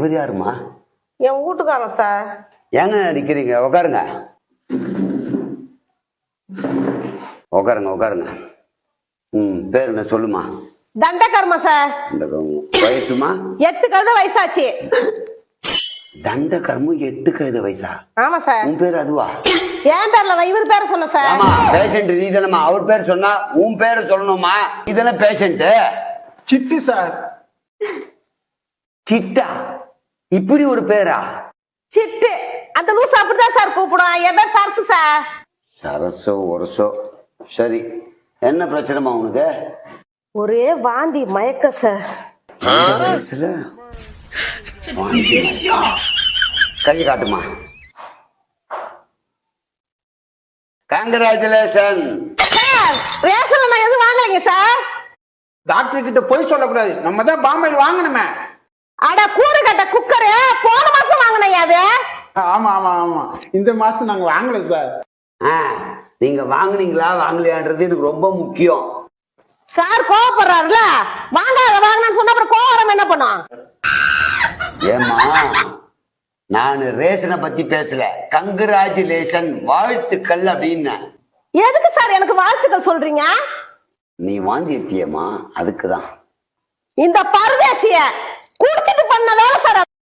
இவர் யாருமா? என் வீட்டுக்காரன் சார். ஏங்க நிக்கிறீங்க? உட்காருங்க உட்காருங்க உட்காருங்க. பேர் என்ன சொல்லுமா? தண்டகர்மா சார். வயசுமா? 8 கழுத வயசாச்சு. தண்டகர்மம் 8 கழுத வயசா? ஆமா சார். உன் பேர் அதுவா? என் பேர்ல இவர் பேரை சொன்ன சார். ஆமா பேஷண்ட் நீ தானமா? அவர் பேர் சொன்னா உன் பேரை சொல்லணுமா? இதெல்லாம் பேஷண்ட். சிட்டு சார். சிட்டா? இப்படி ஒரு பேரா? சிட்டு அந்த லூசு அப்படிதான் சார் கூப்பிடும். என் பேர் சரசு சார். சரசோ ஒரசோ சரி. என்ன பிரச்சனைமா உனக்கு? ஒரே வாந்தி மயக்க சார். வயசுல கை காட்டுமா? Congratulation sir. ரேஷன் நான் எதுவும் வாங்கலைங்க சார். டாக்டர் கிட்ட போய் சொல்லக்கூடாது. நம்ம தான் பாம்பேல வாங்கணுமே. அட கூறு கட்ட குக்கரு போன மாசம் வாங்கினையா அது? ஆமா ஆமா ஆமா இந்த மாசம் நாங்க வாங்கல சார். நீங்க வாங்குனீங்களா வாங்கலையான்றது எனக்கு ரொம்ப முக்கியம். சார் கோவப்படுறாருல. வாங்காத வாங்கினு சொன்ன அப்புறம் கோவம் என்ன பண்ணும்? ஏமா நான் ரேஷனை பத்தி பேசல. கங்கராச்சுலேஷன் வாழ்த்துக்கள் அப்படின்னு. எதுக்கு சார் எனக்கு வாழ்த்துக்கள் சொல்றீங்க? நீ வாந்தி எடுத்தியம்மா அதுக்குதான். இந்த பரதேசிய குடிச்சிட்டு பண்ண வேலை சார்.